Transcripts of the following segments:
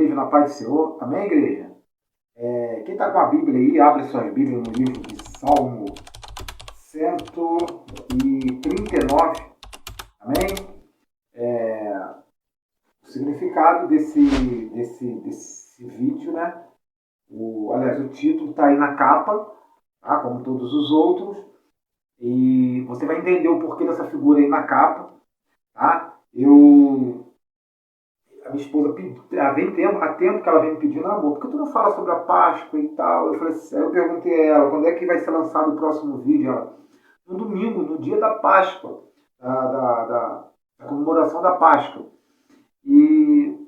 igreja, na paz do Senhor. Amém, igreja? Quem está com a Bíblia aí, abre suas Bíblias no livro de Salmo 139. Amém? O significado desse vídeo, né? Aliás, o título está aí na capa, tá? Como todos os outros. E você vai entender o porquê dessa figura aí na capa, tá? A minha esposa há tempo que ela vem me pedindo, amor, por que tu não fala sobre a Páscoa e tal? Eu falei assim, aí eu perguntei a ela, quando é que vai ser lançado o próximo vídeo? Ela, no domingo, no dia da Páscoa, da comemoração da Páscoa. E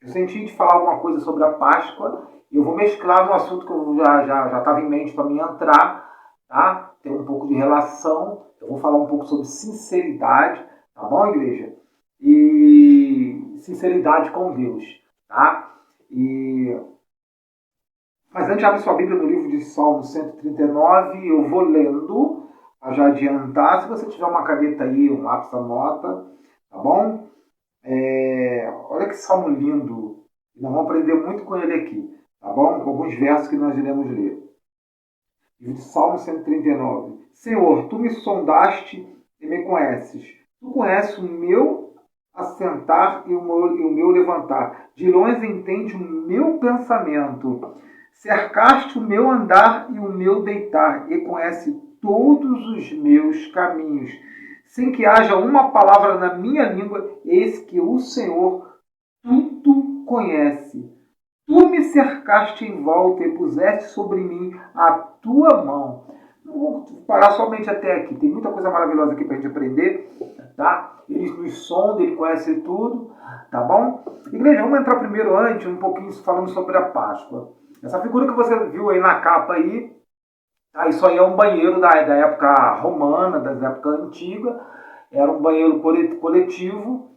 eu senti de falar alguma coisa sobre a Páscoa, e eu vou mesclar no assunto que eu já estava em mente para mim entrar, tá? Ter um pouco de relação, eu vou falar um pouco sobre sinceridade, tá bom, igreja? E sinceridade com Deus, tá? Mas antes, abre sua Bíblia no livro de Salmo 139, eu vou lendo, para já adiantar. Se você tiver uma caneta aí, um lápis, anota, tá bom? Olha que salmo lindo, nós vamos aprender muito com ele aqui, tá bom? Com alguns versos que nós iremos ler. Livro de Salmo 139. Senhor, tu me sondaste e me conheces. Tu conheces o meu assentar e o meu levantar. De longe entende o meu pensamento. Cercaste o meu andar e o meu deitar, e conhece todos os meus caminhos. Sem que haja uma palavra na minha língua, eis que o Senhor tudo conhece. Tu me cercaste em volta e puseste sobre mim a tua mão. Não vou parar somente até aqui. Tem muita coisa maravilhosa aqui para a gente aprender, tá? Ele nos sonda, ele conhece tudo, tá bom? Igreja, vamos entrar primeiro antes, um pouquinho falando sobre a Páscoa. Essa figura que você viu aí na capa aí, tá? Isso aí é um banheiro da época romana, das épocas antigas. Era um banheiro coletivo.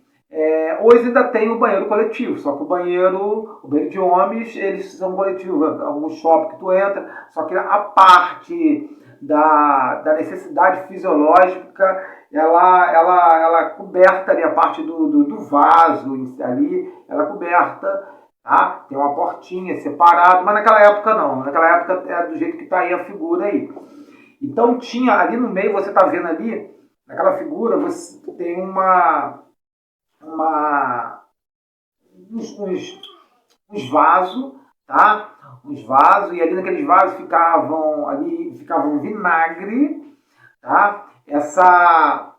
Hoje ainda tem o banheiro coletivo, só que o banheiro de homens, eles são coletivos, alguns shopping que tu entra, só que a parte da necessidade fisiológica, ela é coberta ali, a parte do vaso ali, ela é coberta, tá? Tem uma portinha separada, mas naquela época não, naquela época é do jeito que está aí a figura aí. Então tinha ali no meio, você está vendo ali, naquela figura, você tem uns vasos, tá? Uns vasos, e ali naqueles vasos ficavam vinagre, tá? Essa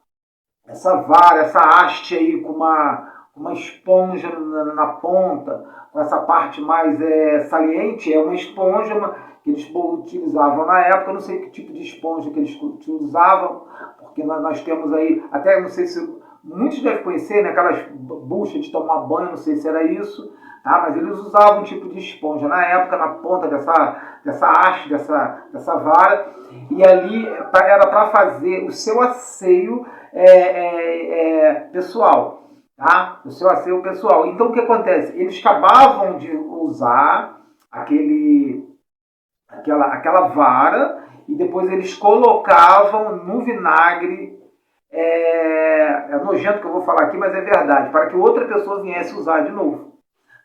vara, essa haste aí com uma esponja na ponta, com essa parte mais saliente, é uma esponja que eles utilizavam na época. Eu não sei que tipo de esponja que eles utilizavam, porque nós temos aí, até não sei se muitos devem conhecer, né, aquelas buchas de tomar banho, não sei se era isso, tá? Mas eles usavam um tipo de esponja na época, na ponta dessa haste, dessa vara, e ali era para fazer o seu asseio pessoal, tá? O seu asseio pessoal. Então o que acontece? Eles acabavam de usar aquela vara e depois eles colocavam no vinagre. É nojento que eu vou falar aqui, mas é verdade, para que outra pessoa viesse usar de novo,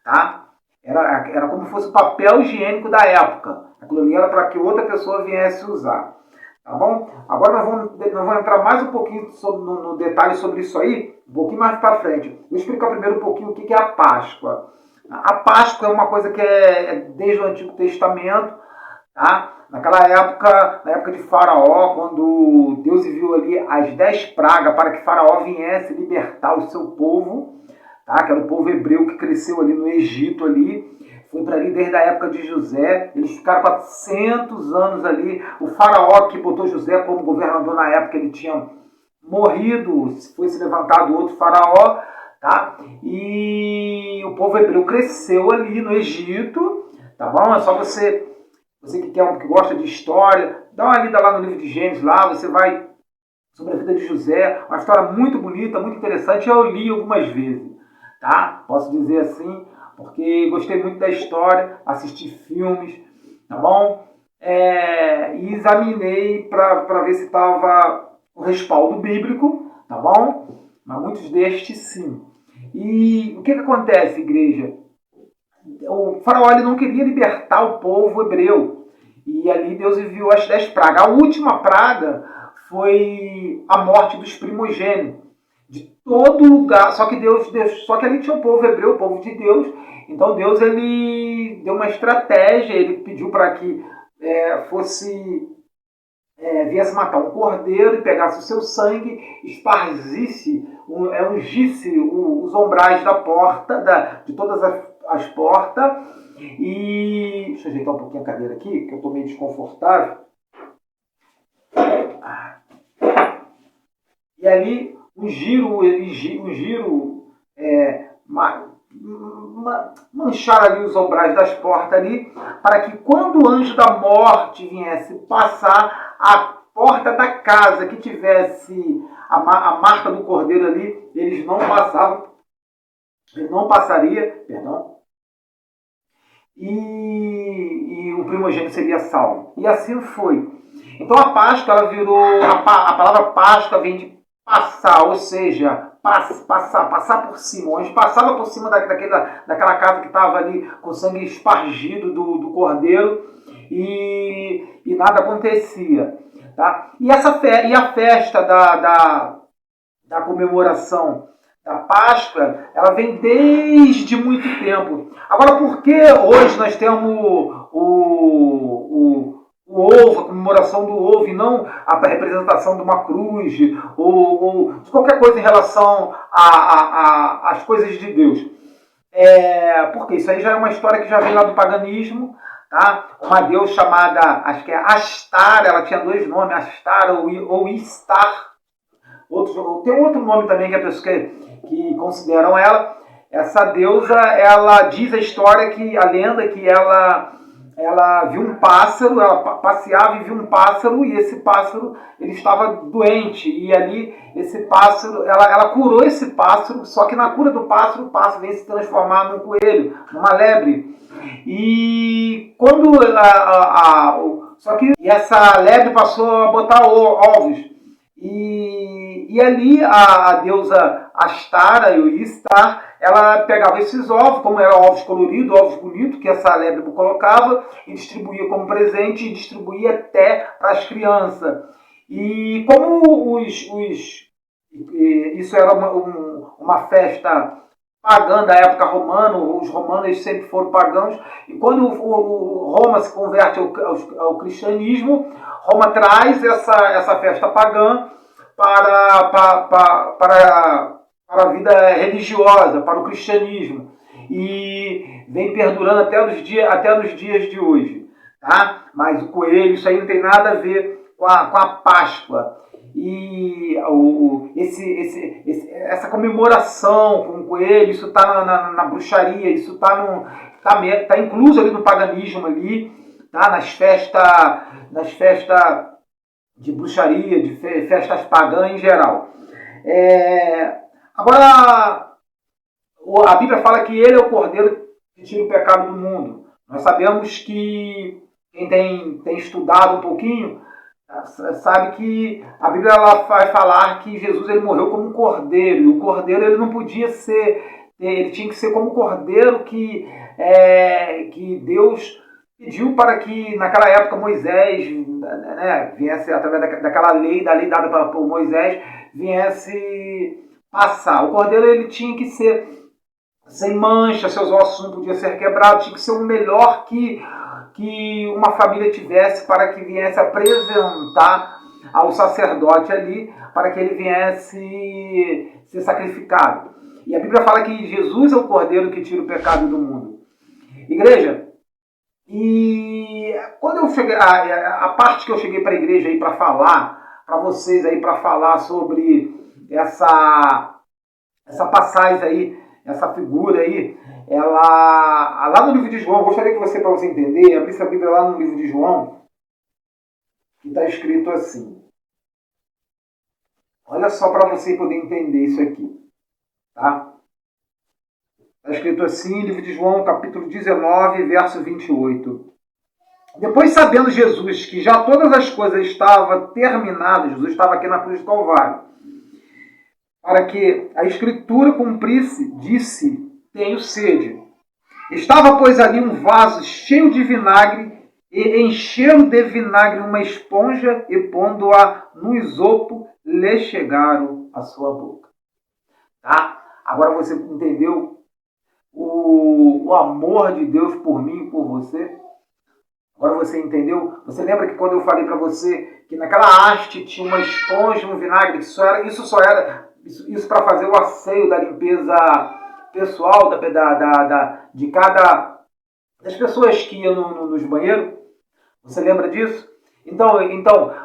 tá? Era como se fosse o papel higiênico da época. Aquilo ali era para que outra pessoa viesse usar, tá bom? Agora nós vamos entrar mais um pouquinho no detalhe sobre isso aí, um pouquinho mais para frente. Vou explicar primeiro um pouquinho o que é a Páscoa. A Páscoa é uma coisa que é desde o Antigo Testamento, tá? Naquela época, na época de Faraó, quando Deus enviou ali as 10 pragas para que Faraó viesse libertar o seu povo, tá? Que era o povo hebreu que cresceu ali no Egito, ali, foi para ali desde a época de José. Eles ficaram 400 anos ali. O Faraó que botou José como governador na época, ele tinha morrido, foi se levantado outro Faraó, tá? E o povo hebreu cresceu ali no Egito, tá bom? É só você que gosta de história, dá uma lida lá no livro de Gênesis, lá você vai sobre a vida de José, uma história muito bonita, muito interessante, eu li algumas vezes, tá? Posso dizer assim, porque gostei muito da história, assisti filmes, tá bom? E examinei para ver se estava o respaldo bíblico, tá bom? Mas muitos destes sim. E o que acontece, igreja? o faraó ele não queria libertar o povo hebreu. E ali Deus enviou as 10 pragas. A última praga foi a morte dos primogênitos. De todo lugar. Só que só que ali tinha o povo hebreu, o povo de Deus. Então Deus ele deu uma estratégia, ele pediu para que viesse matar um cordeiro e pegasse o seu sangue, esparzisse, ungisse os ombrais da porta, de todas as portas. E deixa eu ajeitar um pouquinho a cadeira aqui, que eu estou meio desconfortável. E ali manchar ali os ombrais das portas ali, para que quando o anjo da morte viesse passar, a porta da casa que tivesse a marca do cordeiro ali, ele não passaria, perdão, e o primogênito seria salvo. E assim foi. Então a Páscoa, ela virou, a palavra Páscoa vem de passar, ou seja, passar por cima. Onde passava por cima daquela casa que estava ali com sangue espargido do cordeiro e nada acontecia. Tá? E a festa da comemoração da Páscoa, ela vem desde muito tempo. Agora, por que hoje nós temos o ovo, a comemoração do ovo, e não a representação de uma cruz, ou de qualquer coisa em relação às coisas de Deus? Porque isso aí já é uma história que já vem lá do paganismo, tá? Uma deusa chamada, acho que é Astar, ela tinha 2 nomes, Astar ou Istar. Tem outro nome também que a pessoa que consideram ela. Essa deusa, ela diz a história, a lenda que ela viu um pássaro, ela passeava e viu um pássaro, e esse pássaro ele estava doente, e ali esse pássaro, ela curou esse pássaro, só que na cura do pássaro, o pássaro veio se transformar num coelho, numa lebre. E quando essa lebre passou a botar ovos, e ali a deusa Astara, ou Istar, ela pegava esses ovos, como eram ovos coloridos, ovos bonitos, que essa lebre colocava, e distribuía como presente, e distribuía até para as crianças. E como isso era uma festa pagã da época romana, os romanos sempre foram pagãos, e quando Roma se converte ao cristianismo, Roma traz essa festa pagã para a vida religiosa, para o cristianismo, e vem perdurando até nos dias de hoje. Tá? Mas o coelho, isso aí não tem nada a ver com a Páscoa. E essa comemoração com o coelho, isso está na bruxaria, isso está incluso ali no paganismo, ali, tá? nas festas de bruxaria, de festas pagãs em geral. Agora, a Bíblia fala que ele é o cordeiro que tira o pecado do mundo. Nós sabemos que quem tem estudado um pouquinho sabe que a Bíblia ela vai falar que Jesus ele morreu como um cordeiro, e o cordeiro ele não podia ele tinha que ser como o cordeiro que Deus pediu para que naquela época Moisés, viesse através daquela lei, da lei dada por Moisés, viesse passar. O cordeiro ele tinha que ser sem mancha, seus ossos não podiam ser quebrados, tinha que ser o melhor que uma família tivesse, para que viesse apresentar ao sacerdote ali, para que ele viesse ser sacrificado. E a Bíblia fala que Jesus é o cordeiro que tira o pecado do mundo. Igreja, e quando eu cheguei, a parte que eu cheguei para a igreja aí para falar, para vocês aí, para falar sobre essa passagem aí, essa figura aí, ela lá no livro de João, eu gostaria que para você entender, abrisse a Bíblia lá no livro de João, que está escrito assim. Olha só para você poder entender isso aqui, tá? Está escrito assim, livro de João, capítulo 19, verso 28. Depois, sabendo Jesus que já todas as coisas estavam terminadas, Jesus estava aqui na cruz do Calvário, para que a Escritura cumprisse, disse: tenho sede. Estava, pois, ali um vaso cheio de vinagre, e enchendo de vinagre uma esponja e pondo-a no isopo, lhe chegaram à sua boca. Tá? Agora você entendeu o amor de Deus por mim e por você? Agora você entendeu? Você lembra que quando eu falei para você que naquela haste tinha uma esponja, um vinagre, que isso só era isso para fazer o asseio da limpeza pessoal de cada das pessoas que iam nos banheiros? Você lembra disso? Então,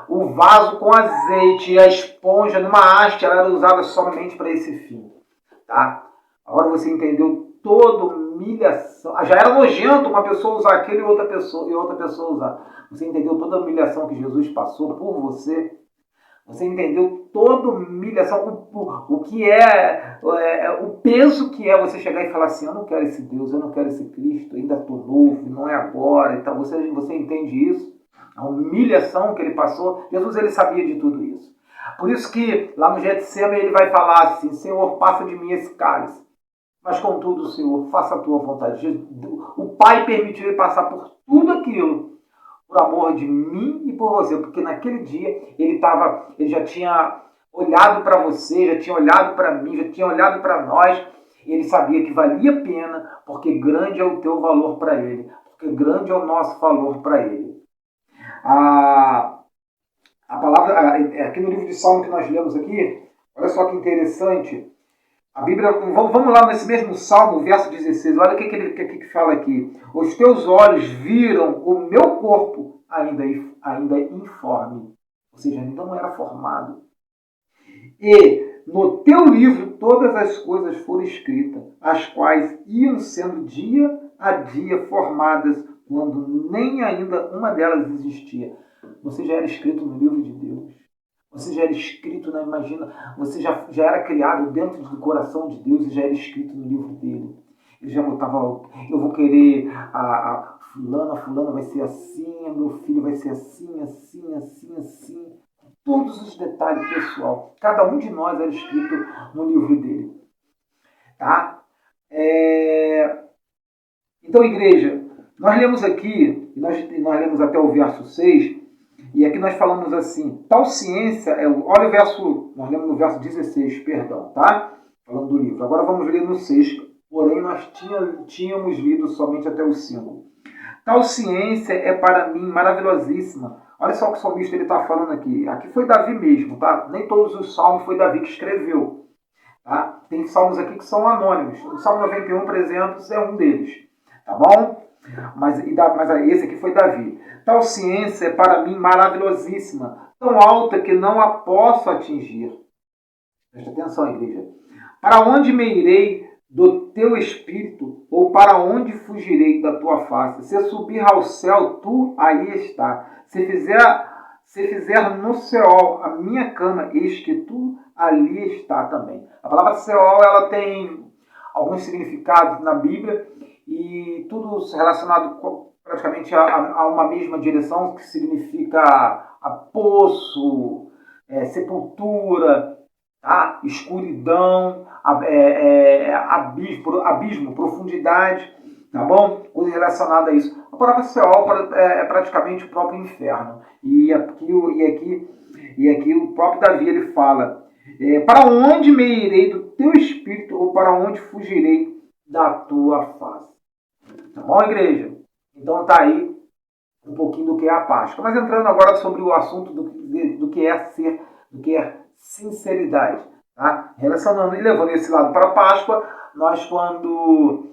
o vaso com azeite e a esponja numa haste ela era usada somente para esse fim. Tá? Agora você entendeu toda humilhação. Já era nojento uma pessoa usar aquilo e outra pessoa usar. Você entendeu toda a humilhação que Jesus passou por você? Você entendeu toda humilhação, o que o peso que é você chegar e falar assim, eu não quero esse Deus, eu não quero esse Cristo, ainda estou novo, não é agora. Então você entende isso? A humilhação que ele passou, Jesus ele sabia de tudo isso. Por isso que lá no Getsemane ele vai falar assim, Senhor, passa de mim esse cálice. Mas contudo, Senhor, faça a tua vontade. O Pai permitiu ele passar por tudo aquilo por amor de mim e por você, porque naquele dia ele já tinha olhado para você, já tinha olhado para mim, já tinha olhado para nós, e ele sabia que valia a pena, porque grande é o teu valor para ele, porque grande é o nosso valor para ele. A palavra, aqui no livro de Salmo que nós lemos aqui, olha só que interessante, a Bíblia, vamos lá nesse mesmo Salmo, verso 16, olha o que fala aqui. Os teus olhos viram o meu corpo ainda informe, ou seja, ainda não era formado. E no teu livro todas as coisas foram escritas, as quais iam sendo dia a dia formadas, quando nem ainda uma delas existia. Você já era escrito no livro de Deus. Você já era escrito na você já era criado dentro do coração de Deus e já era escrito no livro dele. Ele já botava, eu vou querer a fulana vai ser assim, meu filho vai ser assim, assim, assim, assim. Todos os detalhes pessoal. Cada um de nós era escrito no livro dele. Tá? Então, igreja, nós lemos aqui, nós lemos até o verso 6, e aqui nós falamos assim, tal ciência, olha o verso, nós lemos no verso 16, perdão, tá? Falando do livro. Agora vamos ler no 6, porém nós tínhamos lido somente até o 5. Tal ciência é para mim maravilhosíssima. Olha só o que o salmista está falando aqui. Aqui foi Davi mesmo, tá? Nem todos os salmos foi Davi que escreveu. Tá? Tem salmos aqui que são anônimos. O Salmo 91, por exemplo, é um deles. Tá bom? Mas esse aqui foi Davi. Tal ciência é para mim maravilhosíssima, tão alta que não a posso atingir. Presta atenção, igreja. Para onde me irei do teu espírito, ou para onde fugirei da tua face? Se subir ao céu, tu aí está. Se fizer no céu a minha cama, eis que tu ali está também. A palavra Seol, ela tem alguns significados na Bíblia, e tudo relacionado praticamente a uma mesma direção, que significa a poço, sepultura, tá? Escuridão, abismo, profundidade, tá bom? Coisa relacionada a isso. A palavra Seol é praticamente o próprio inferno. E aqui o próprio Davi ele fala, para onde me irei do teu espírito, ou para onde fugirei da tua face? Tá bom, igreja? Então tá aí um pouquinho do que é a Páscoa. Mas entrando agora sobre o assunto do que é sinceridade. Tá? Relacionando e levando esse lado para a Páscoa, nós quando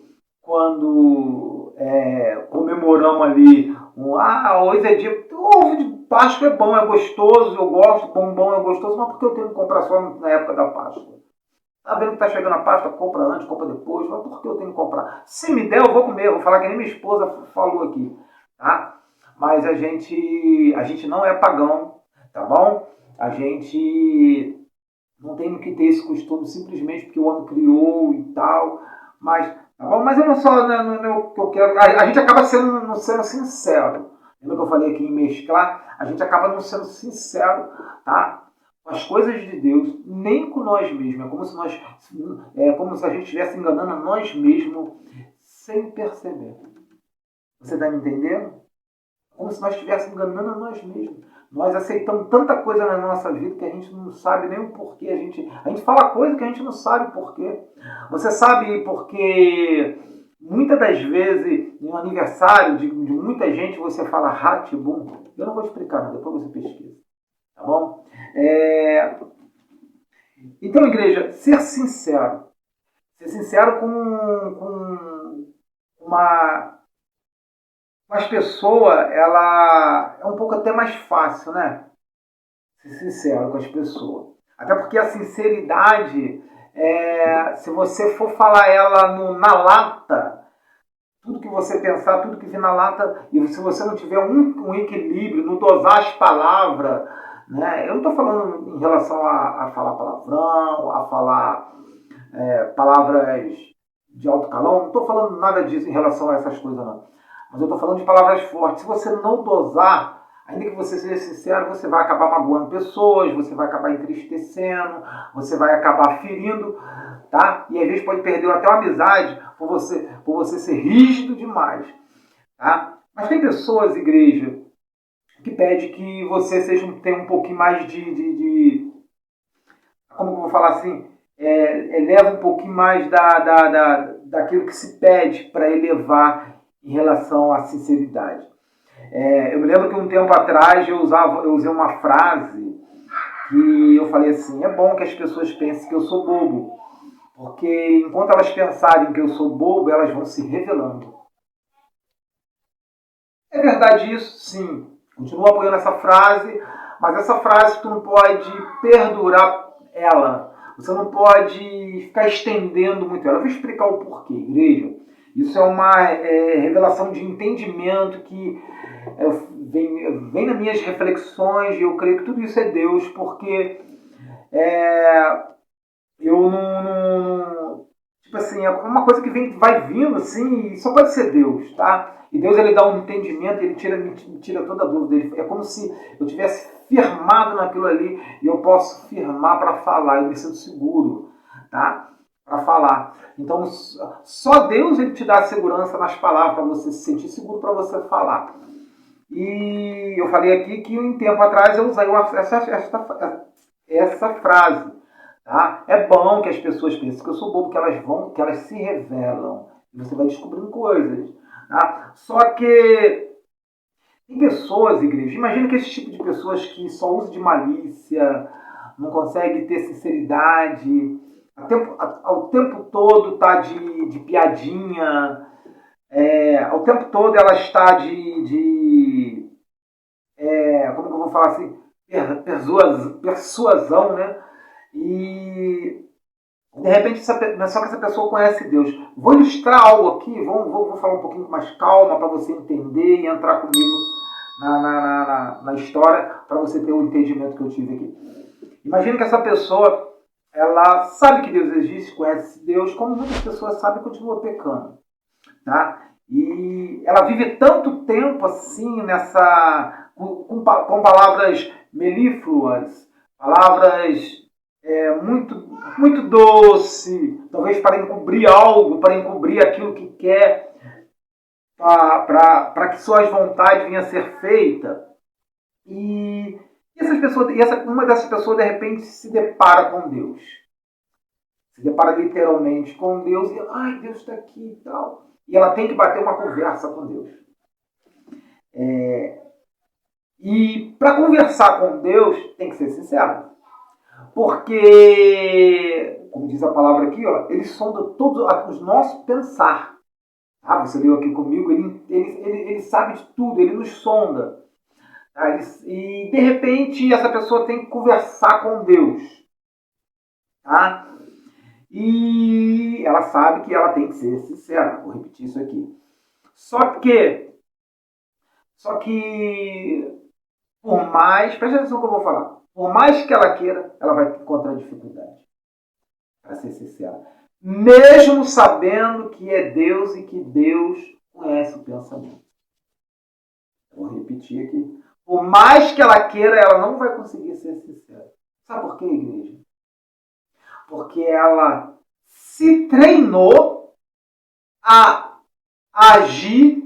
comemoramos ali, hoje é dia, o ovo de Páscoa é bom, é gostoso, eu gosto, bombom é gostoso, mas por que eu tenho que comprar só na época da Páscoa? Tá vendo que tá chegando a Páscoa, compra antes, compra depois, mas por que eu tenho que comprar? Se me der, eu vou comer, eu vou falar que nem minha esposa falou aqui, tá? Mas a gente não é pagão, tá bom? A gente não tem que ter esse costume simplesmente porque o homem criou e tal, mas, tá bom? Mas eu não só, que eu quero, a gente acaba não sendo sincero. Lembra que eu falei aqui em mesclar? A gente acaba não sendo sincero, tá? Com as coisas de Deus, nem com nós mesmos. É como se a gente estivesse enganando a nós mesmos, sem perceber. Você está me entendendo? Como se nós estivéssemos enganando a nós mesmos. Nós aceitamos tanta coisa na nossa vida que a gente não sabe nem o porquê. A gente fala coisa que a gente não sabe o porquê. Você sabe porque muitas das vezes, em um aniversário de muita gente, você fala Ratibum. Eu não vou explicar, não, depois você pesquisa. Tá bom? Então, igreja, ser sincero. Ser sincero com as pessoas, ela é um pouco até mais fácil, né? Ser sincero com as pessoas. Até porque a sinceridade, se você for falar ela na lata, tudo que você pensar, tudo que vir na lata, e se você não tiver um equilíbrio, não dosar as palavras, né? Eu não estou falando em relação a falar palavrão, a falar palavras de alto calão, não estou falando nada disso em relação a essas coisas, não. Mas eu estou falando de palavras fortes. Se você não dosar, ainda que você seja sincero, você vai acabar magoando pessoas, você vai acabar entristecendo, você vai acabar ferindo, tá? E às vezes pode perder até uma amizade por você ser rígido demais, tá? Mas tem pessoas, igreja, que pedem que você tenha um pouquinho mais como eu vou falar assim, eleva um pouquinho mais daquilo que se pede para elevar em relação à sinceridade. Eu me lembro que um tempo atrás eu usei uma frase que eu falei assim: é bom que as pessoas pensem que eu sou bobo, porque enquanto elas pensarem que eu sou bobo, elas vão se revelando. É verdade isso? Sim. Continuo apoiando essa frase, mas essa frase tu não pode perdurar ela. Você não pode ficar estendendo muito ela. Eu vou explicar o porquê, igreja. Isso é uma revelação de entendimento que vem nas minhas reflexões, e eu creio que tudo isso é Deus, porque eu não. Tipo assim, é uma coisa que vai vindo assim, e só pode ser Deus, tá? E Deus, ele dá um entendimento, ele me tira toda a dúvida. É como se eu tivesse firmado naquilo ali, e eu posso firmar para falar, eu me sinto seguro, tá? Para falar. Então, só Deus, ele te dá a segurança nas palavras, para você se sentir seguro, para você falar. E eu falei aqui que um tempo atrás eu usei essa frase. Tá? É bom que as pessoas pensem que eu sou bobo, que elas se revelam. E você vai descobrindo coisas. Tá? Só que tem pessoas, igreja, imagina que esse tipo de pessoas que só usam de malícia, não consegue ter sinceridade, ao tempo todo está de piadinha, ao tempo todo ela está como que eu vou falar assim, persuasão, né? E de repente só que essa pessoa conhece Deus. Vou ilustrar algo aqui, vou falar um pouquinho com mais calma para você entender e entrar comigo na história, para você ter o entendimento que eu tive aqui. Imagina que essa pessoa, ela sabe que Deus existe, conhece Deus, como muitas pessoas sabem e continua pecando. Tá? E ela vive tanto tempo assim com palavras melífluas, palavras muito doce, talvez para encobrir algo, para encobrir aquilo que quer, para que suas vontades venham a ser feitas. E uma dessas pessoas de repente se depara com Deus. Se depara literalmente com Deus e, ai, Deus está aqui e tal. E ela tem que bater uma conversa com Deus. E para conversar com Deus, tem que ser sincero. Porque, como diz a palavra aqui, ó, ele sonda todos os nossos pensar. Ah, você leu aqui comigo, ele sabe de tudo, ele nos sonda. Tá? E de repente essa pessoa tem que conversar com Deus. Tá? E ela sabe que ela tem que ser sincera. Vou repetir isso aqui. Só que por mais, presta atenção no que eu vou falar, por mais que ela queira, ela vai encontrar dificuldade. Para ser sincera. Mesmo sabendo que é Deus e que Deus conhece o pensamento. Vou repetir aqui. Por mais que ela queira, ela não vai conseguir ser sincera. Sabe por quê, igreja? Porque ela se treinou a a agir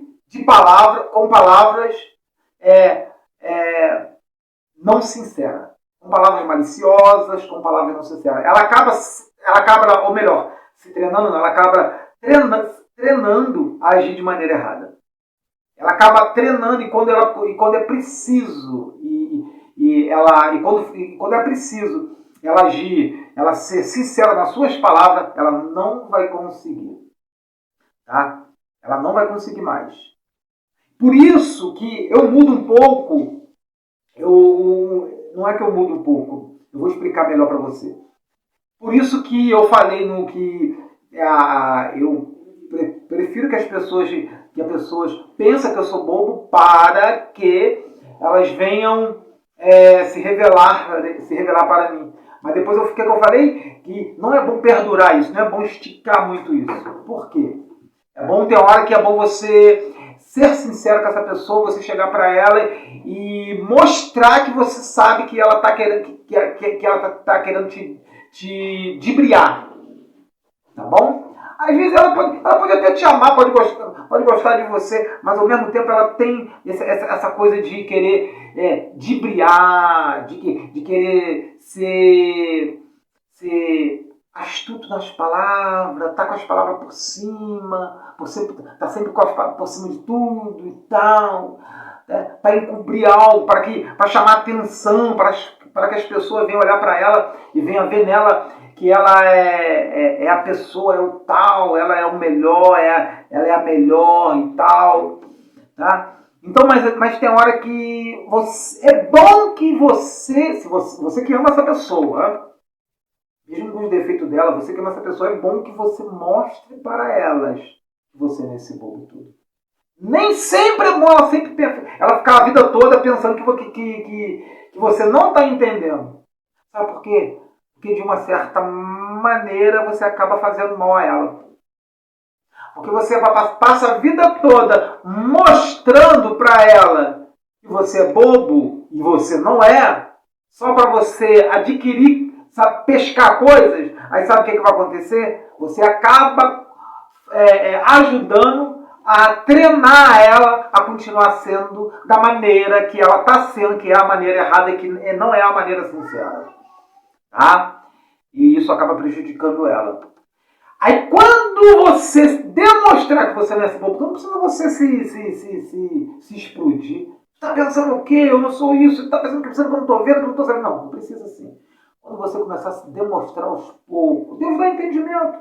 com palavras é, não sinceras, com palavras maliciosas, com palavras não sinceras. Ela acaba, ou melhor, se treinando, não, ela acaba treinando a agir de maneira errada. Ela acaba treinando e quando é preciso quando é preciso ela agir, ela ser sincera nas suas palavras, ela não vai conseguir, tá? Ela não vai conseguir mais. Por isso que eu mudo um pouco. Não é que eu mudo um pouco. Eu vou explicar melhor para você. Por isso que eu falei no que eu prefiro que as pessoas pensem que eu sou bobo para que elas venham se revelar para mim. Mas depois o que eu falei? Que não é bom perdurar isso, não é bom esticar muito isso. Por quê? É bom ter hora que é bom você ser sincero com essa pessoa, você chegar para ela e mostrar que você sabe que ela está querendo, que ela tá querendo te dibriar. Tá bom? Às vezes ela pode até te amar, pode gostar de você, mas ao mesmo tempo ela tem essa coisa de querer dibriar, de querer ser astuto nas palavras, tá com as palavras por cima, tá sempre por cima de tudo e tal, para encobrir algo, para chamar atenção, para que as pessoas venham olhar para ela e venham ver nela que ela é a pessoa, é o tal, ela é o melhor, ela é a melhor e tal, tá? Então, mas tem hora que é bom que se você que ama essa pessoa, mesmo com os defeitos dela, você que ama essa pessoa, é bom que você mostre para elas que você não é esse bobo tudo. Nem sempre é bom ela ficar a vida toda pensando que você não está entendendo. Sabe por quê? Porque de uma certa maneira você acaba fazendo mal a ela. Porque você passa a vida toda mostrando para ela que você é bobo e você não é, só para você adquirir, sabe, pescar coisas. Aí sabe o que vai acontecer? Você acaba ajudando a treinar ela a continuar sendo da maneira que ela está sendo, que é a maneira errada e que não é a maneira sincera. Tá? E isso acaba prejudicando ela. Aí quando você demonstrar que você não é esse bobo, não precisa você se explodir. Você está pensando o quê? Eu não sou isso. Você está pensando que eu não estou vendo, que eu não estou sabendo. Não precisa assim. Quando você começar a se demonstrar aos poucos, Deus dá entendimento.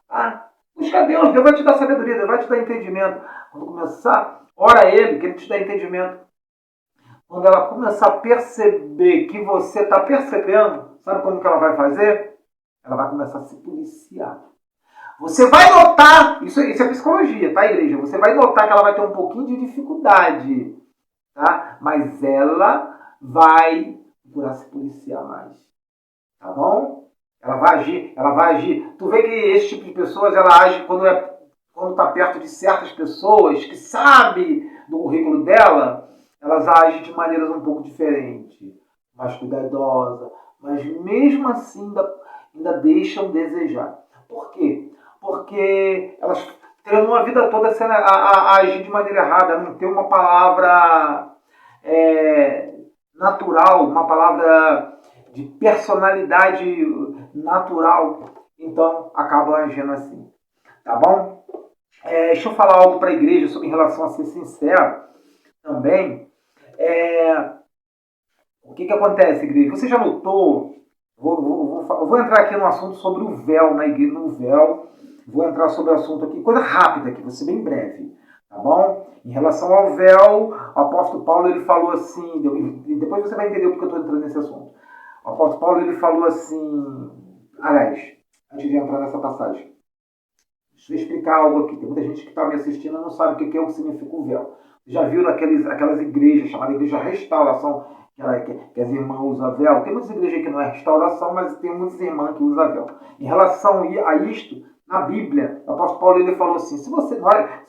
Tá? Busca Deus, Deus vai te dar sabedoria, Deus vai te dar entendimento. Quando começar, ora a Ele, que Ele te dá entendimento. Quando ela começar a perceber que você está percebendo, sabe como que ela vai fazer? Ela vai começar a se policiar. Você vai notar, isso é psicologia, tá, igreja? Você vai notar que ela vai ter um pouquinho de dificuldade, tá? Mas ela vai procurar se policiar mais, tá bom? Ela vai agir. Tu vê que esse tipo de pessoas, ela age quando está perto de certas pessoas que sabe do currículo dela, elas agem de maneiras um pouco diferentes, mais cuidadosa, mas mesmo assim ainda deixam desejar. Por quê? Porque elas treinam a vida toda a agir de maneira errada, não ter uma palavra natural, uma palavra de personalidade natural, então acabam agindo assim. Tá bom? Deixa eu falar algo para a igreja sobre em relação a ser sincero também. O que acontece, igreja? Você já notou? Vou entrar aqui no assunto sobre o véu na igreja, no véu. Vou entrar sobre o assunto aqui, coisa rápida aqui, vou ser bem breve, tá bom? Em relação ao véu, o apóstolo Paulo ele falou assim, e depois você vai entender porque eu estou entrando nesse assunto. O apóstolo Paulo ele falou assim, aliás, antes de entrar nessa passagem, deixa eu explicar algo aqui. Tem muita gente que está me assistindo e não sabe o que é o que significa o véu. Já viram aquelas igrejas chamadas Igreja Restauração, que as irmãs usam véu? Tem muitas igrejas que não é restauração, mas tem muitas irmãs que usam véu. Em relação a isto, na Bíblia, o apóstolo Paulo ele falou assim, se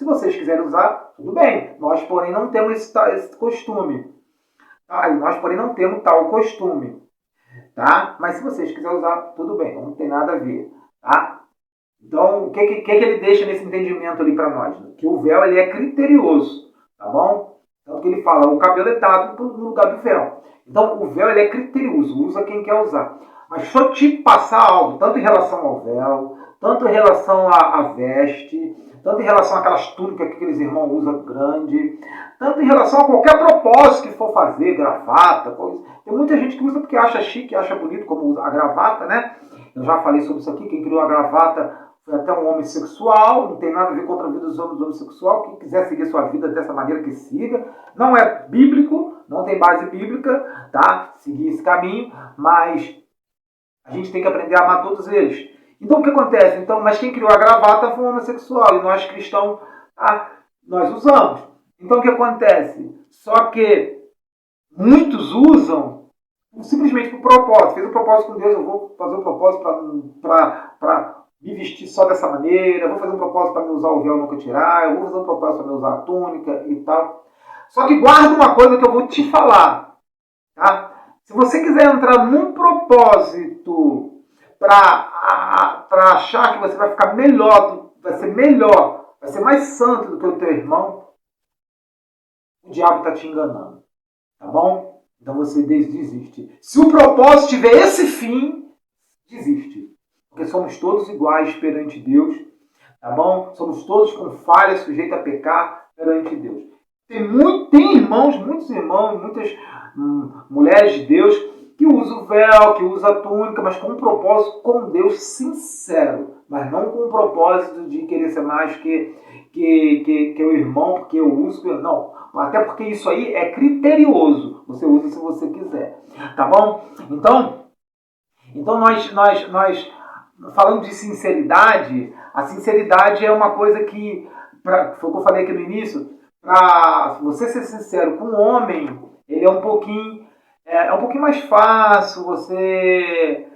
vocês quiserem usar, tudo bem. Nós, porém, não temos esse costume. Tá? Nós, porém, não temos tal costume. Tá? Mas se vocês quiserem usar, tudo bem. Não tem nada a ver. Tá? Então, o que ele deixa nesse entendimento ali para nós? Que o véu ele é criterioso, tá bom? Então, que ele fala, o cabelo é dado no lugar do véu. Então, o véu ele é criterioso, usa quem quer usar. Mas deixa eu te passar algo, tanto em relação ao véu, tanto em relação à veste, tanto em relação àquelas túnicas que aqueles irmãos usam grande, tanto em relação a qualquer propósito que for fazer, gravata, coisa. Tem muita gente que usa porque acha chique, acha bonito, como usa a gravata, né? Eu já falei sobre isso aqui, quem criou a gravata foi até um homossexual, não tem nada a ver contra a vida dos homens homossexuais. Quem quiser seguir sua vida dessa maneira, que siga. Não é bíblico, não tem base bíblica, tá? Seguir esse caminho, mas a gente tem que aprender a amar todos eles. Então o que acontece? Então, mas quem criou a gravata foi um homossexual, e nós cristãos, tá? Nós usamos. Então o que acontece? Só que muitos usam simplesmente por propósito. Fez um propósito com Deus, eu vou fazer um propósito para me vestir só dessa maneira, eu vou fazer um propósito para me usar o véu e nunca tirar, eu vou fazer um propósito para me usar a túnica e tal. Só que guarda uma coisa que eu vou te falar, tá? Se você quiser entrar num propósito para achar que você vai ficar melhor, vai ser mais santo do que o teu irmão, o diabo está te enganando, tá bom? Então você desiste. Se o propósito tiver esse fim, desiste. Porque somos todos iguais perante Deus, tá bom? Somos todos com falhas, sujeitos a pecar perante Deus. Tem irmãos, muitas mulheres de Deus que usam o véu, que usam a túnica, mas com um propósito com Deus sincero, mas não com o propósito de querer ser mais que o irmão, porque eu uso, não. Até porque isso aí é criterioso. Você usa se você quiser, tá bom? Então nós falando de sinceridade, a sinceridade é uma coisa que, foi o que eu falei aqui no início, para você ser sincero com um homem, ele é um pouquinho mais fácil, você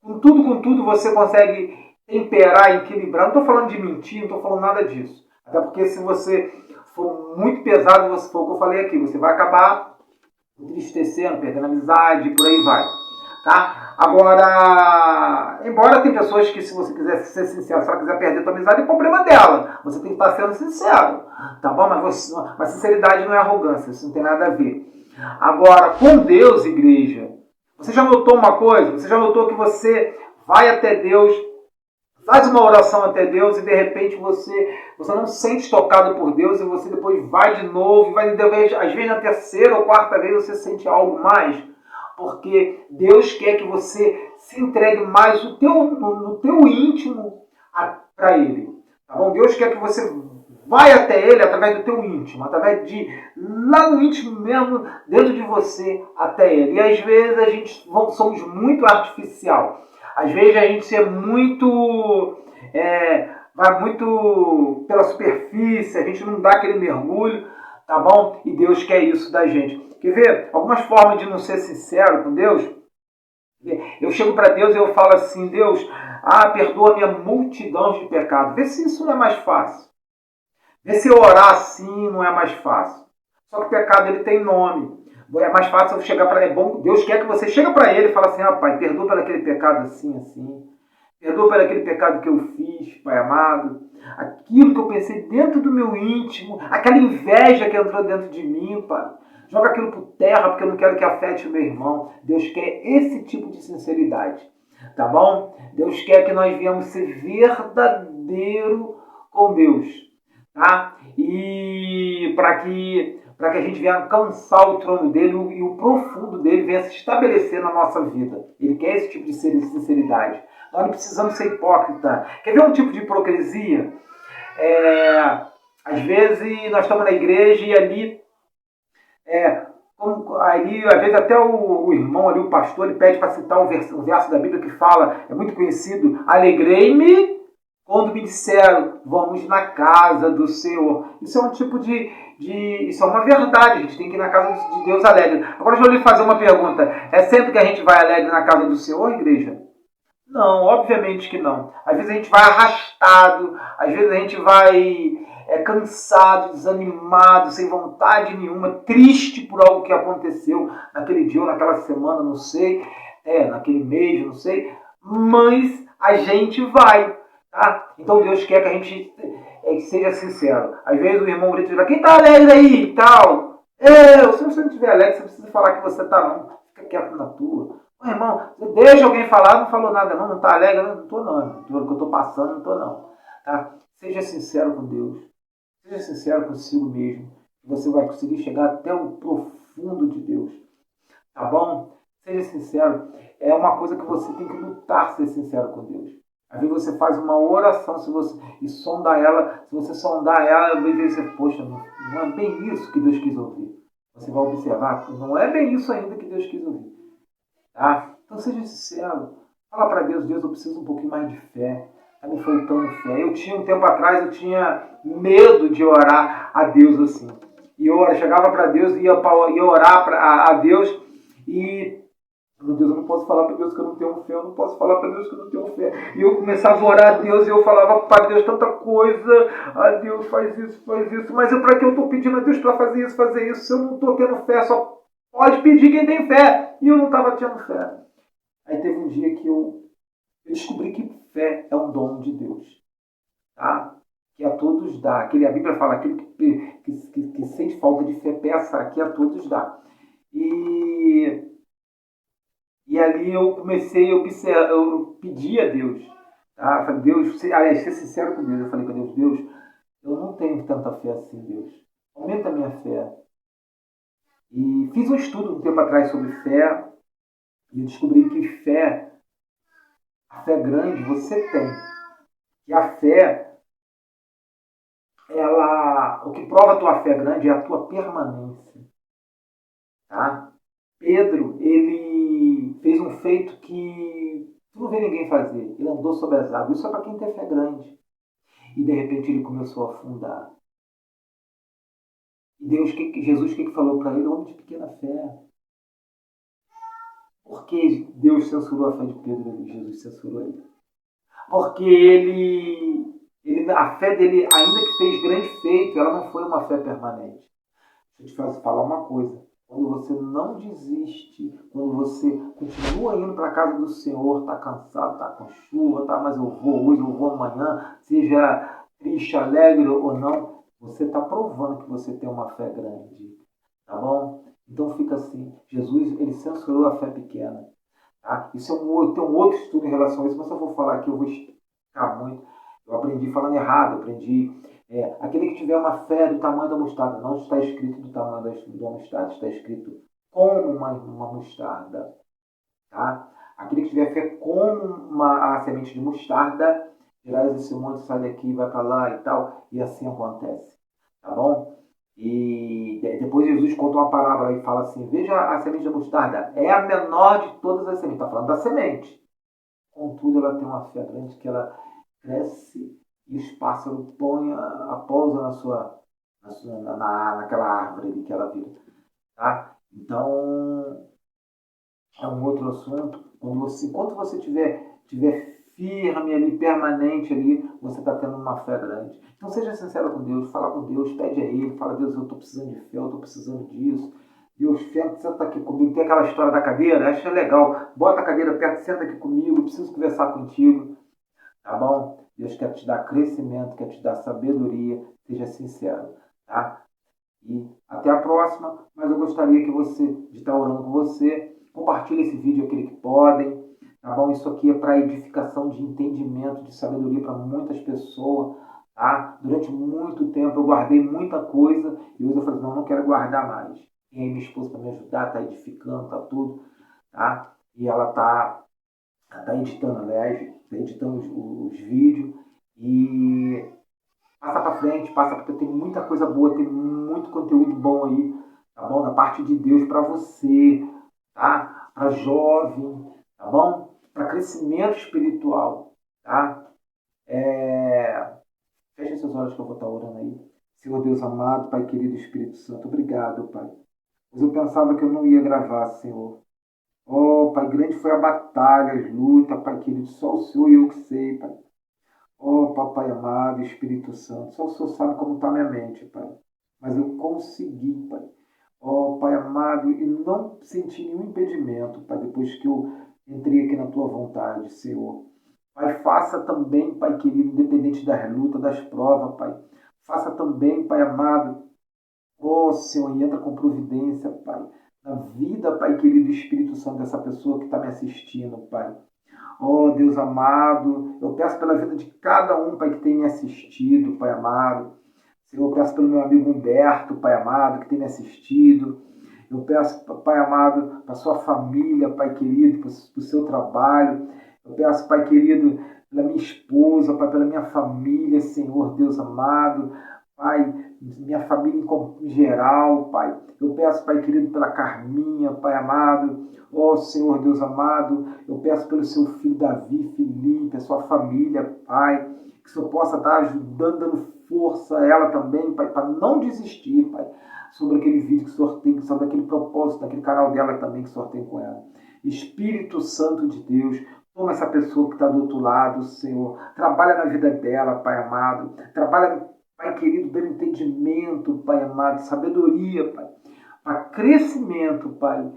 com tudo você consegue temperar, equilibrar. Não estou falando de mentir, não estou falando nada disso. Até porque se você for muito pesado, foi o que eu falei aqui, você vai acabar entristecendo, perdendo amizade, por aí vai. Tá? Agora, embora tem pessoas que, se você quiser ser sincero, se ela quiser perder a tua amizade, é problema dela. Você tem que estar sendo sincero, tá bom? Mas sinceridade não é arrogância, isso não tem nada a ver. Agora, com Deus, igreja, você já notou uma coisa? Você já notou que você vai até Deus, faz uma oração até Deus e de repente você não se sente tocado por Deus e você depois vai de novo, às vezes na terceira ou quarta vez você sente algo mais? Porque Deus quer que você se entregue mais no teu íntimo para Ele. Tá bom? Deus quer que você vai até Ele através do teu íntimo, através de lá no íntimo mesmo, dentro de você, até Ele. E às vezes somos muito artificial. Às vezes a gente vai muito pela superfície, a gente não dá aquele mergulho, tá bom? E Deus quer isso da gente. Quer ver? Algumas formas de não ser sincero com Deus. Eu chego para Deus e eu falo assim, Deus, perdoa a minha multidão de pecados. Vê se isso não é mais fácil. Vê se orar assim não é mais fácil. Só que o pecado ele tem nome. É mais fácil eu chegar para ele. É bom, Deus quer que você chegue para ele e fale assim, Pai, perdoa pelo aquele pecado assim, assim. Perdoa pelo aquele pecado que eu fiz, Pai amado. Aquilo que eu pensei dentro do meu íntimo, aquela inveja que entrou dentro de mim, Pai. Joga aquilo por terra, porque eu não quero que afete o meu irmão. Deus quer esse tipo de sinceridade, tá bom? Deus quer que nós venhamos ser verdadeiro com Deus, tá? E para que a gente venha alcançar o trono dele e o profundo dele venha se estabelecer na nossa vida. Ele quer esse tipo de sinceridade. Nós não precisamos ser hipócrita. Quer ver um tipo de hipocrisia? Às vezes nós estamos na igreja e ali às vezes até o irmão ali, o pastor, ele pede para citar um verso da Bíblia que fala, é muito conhecido, alegrei-me quando me disseram, vamos na casa do Senhor. Isso é um tipo isso é uma verdade, a gente tem que ir na casa de Deus alegre. Agora deixa eu lhe fazer uma pergunta, é sempre que a gente vai alegre na casa do Senhor, igreja? Não, obviamente que não. Às vezes a gente vai arrastado, às vezes a gente vai cansado, desanimado, sem vontade nenhuma, triste por algo que aconteceu naquele dia ou naquela semana, não sei, naquele mês, não sei. Mas a gente vai. Tá? Então Deus quer que a gente seja sincero. Às vezes o irmão grita, quem está alegre aí e tal? Se você não estiver alegre, você precisa falar que você está, não. Fica quieto na tua. Ô, irmão, você deixa alguém falar, não falou nada, não está alegre? Não estou não. Pelo que eu estou passando, não estou não. Tá? Seja sincero com Deus. Seja sincero consigo mesmo. Você vai conseguir chegar até o profundo de Deus. Tá bom? Seja sincero. É uma coisa que você tem que lutar, ser sincero com Deus. Às vezes você faz uma oração e sonda ela. Se você sondar ela, às vezes você, poxa, não é bem isso que Deus quis ouvir. Você vai observar, não é bem isso ainda que Deus quis ouvir. Tá? Então seja sincero. Fala para Deus, Deus, eu preciso um pouquinho mais de fé. Está me faltando fé. Eu tinha um tempo atrás, eu tinha medo de orar a Deus assim. E eu chegava para Deus, ia orar a Deus e, meu Deus, eu não posso falar para Deus que eu não tenho fé, eu não posso falar para Deus que eu não tenho fé. E eu começava a orar a Deus e eu falava para Deus tanta coisa. Ah, Deus, faz isso. Mas para que eu estou pedindo a Deus para fazer isso? Se eu não estou tendo fé, só pode pedir quem tem fé. E eu não estava tendo fé. Aí teve um dia que eu descobri que fé é um dom de Deus. Tá? Que a todos dá. A Bíblia fala, aquele que sente falta de fé, peça, que a todos dá. E ali eu comecei a observar, eu pedi a Deus. Tá? Eu falei, Deus, aliás, ser sincero com Deus. Eu falei para Deus, Deus, eu não tenho tanta fé assim, Deus. Aumenta a minha fé. E fiz um estudo um tempo atrás sobre fé. E eu descobri que a fé grande você tem. E a fé, o que prova a tua fé grande é a tua permanência. Tá? Pedro, ele fez um feito que tu não vê ninguém fazer. Ele andou sobre as águas. Isso é para quem tem fé grande. E de repente ele começou a afundar. E Jesus, o que falou para ele? Homem de pequena fé. Por que Deus censurou a fé de Pedro e Jesus censurou ele? Porque a fé dele, ainda que fez grande feito, ela não foi uma fé permanente. Deixa eu te falar uma coisa. Quando você não desiste, quando você continua indo para a casa do Senhor, está cansado, está com chuva, tá, mas eu vou hoje, eu vou amanhã, seja triste, alegre ou não, você está provando que você tem uma fé grande. Tá bom? Então fica assim. Jesus, ele censurou a fé pequena. Tá? Isso tem um outro estudo em relação a isso, mas se eu for falar aqui, eu vou explicar muito. Eu aprendi falando errado, aquele que tiver uma fé do tamanho da mostarda, não está escrito do tamanho da mostarda, está escrito como uma mostarda. Tá? Aquele que tiver fé como a semente de mostarda, dirás esse monte, sai daqui, vai para lá e tal, e assim acontece. Tá bom? E depois Jesus conta uma parábola e fala assim, veja a semente da mostarda, é a menor de todas as sementes, está falando da semente. Contudo, ela tem uma fé grande que ela cresce e os pássaros pousam naquela árvore ali que ela vira. Tá? Então, é um outro assunto. Enquanto você tiver firme ali, permanente ali, você está tendo uma fé grande. Então seja sincero com Deus, fala com Deus, pede a Ele, fala, Deus, eu estou precisando de fé, eu estou precisando disso. Deus, senta aqui comigo. Tem aquela história da cadeira, acho legal. Bota a cadeira perto, senta aqui comigo, eu preciso conversar contigo. Tá bom? Deus quer te dar crescimento, quer te dar sabedoria, seja sincero. Tá? E até a próxima, mas eu gostaria de estar orando com você. Compartilhe esse vídeo com aqueles que podem, tá bom? Isso aqui é para edificação de entendimento, de sabedoria para muitas pessoas, tá? Durante muito tempo eu guardei muita coisa e hoje eu falei, não quero guardar mais. E aí minha esposa para me ajudar, tá edificando, tá tudo, tá? E ela tá editando, aliás, tá editando os vídeos e passa para frente, porque tem muita coisa boa, tem muito conteúdo bom aí, tá bom? Da parte de Deus para você, tá? Para jovem, tá bom? Para crescimento espiritual, tá? Feche essas horas que eu vou estar orando aí. Senhor Deus amado, Pai querido Espírito Santo, obrigado, Pai. Mas eu pensava que eu não ia gravar, Senhor. Oh, Pai, grande foi a batalha, as lutas, Pai querido, só o Senhor e eu que sei, Pai. Oh, Papai amado, Espírito Santo, só o Senhor sabe como está minha mente, Pai. Mas eu consegui, Pai. Oh, Pai amado, e não senti nenhum impedimento, Pai, depois que eu entrei aqui na Tua vontade, Senhor. Pai, faça também, Pai querido, independente das lutas, das provas, Pai. Faça também, Pai amado, Senhor, entra com providência, Pai, na vida, Pai querido, Espírito Santo, dessa pessoa que está me assistindo, Pai. Deus amado, eu peço pela vida de cada um, Pai, que tem me assistido, Pai amado. Senhor, eu peço pelo meu amigo Humberto, Pai amado, que tem me assistido. Eu peço, Pai amado, para sua família, Pai querido, para o seu trabalho. Eu peço, Pai querido, pela minha esposa, Pai, pela minha família, Senhor, Deus amado. Pai, minha família em geral, Pai. Eu peço, Pai querido, pela Carminha, Pai amado. Senhor, Deus amado, eu peço pelo seu filho Davi, Felipe, a sua família, Pai, que o Senhor possa estar ajudando, dando força a ela também, Pai, para não desistir, Pai, sobre aquele vídeo que o Senhor tem, sobre aquele propósito, daquele canal dela também que o Senhor tem com ela. Espírito Santo de Deus, toma essa pessoa que está do outro lado, Senhor, trabalha na vida dela, Pai amado, trabalha, Pai querido, dando entendimento, Pai amado, sabedoria, Pai, para crescimento, Pai.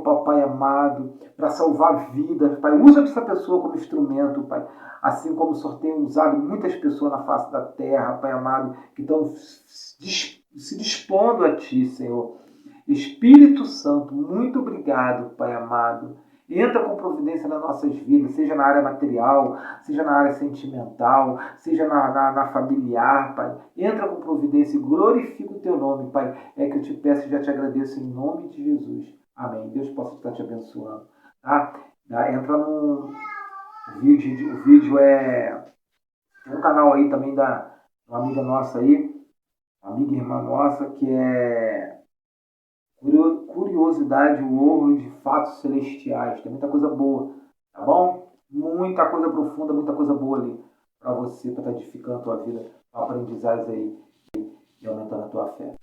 Papai amado, para salvar vidas, Pai. Usa essa pessoa como instrumento, Pai. Assim como o Senhor tem usado muitas pessoas na face da terra, Pai amado, que estão se dispondo a Ti, Senhor. Espírito Santo, muito obrigado, Pai amado. Entra com providência nas nossas vidas, seja na área material, seja na área sentimental, seja na familiar, Pai. Entra com providência e glorifica o Teu nome, Pai. É que eu te peço e já te agradeço em nome de Jesus. Amém. Deus possa estar te abençoando. Tá? Entra no vídeo. O vídeo tem um canal aí também da uma amiga nossa aí, uma amiga irmã nossa, que é Curiosidade World de Fatos Celestiais. Tem muita coisa boa, tá bom? Muita coisa profunda, muita coisa boa ali para você, para estar edificando a tua vida, aprendizados aí e aumentando a tua fé.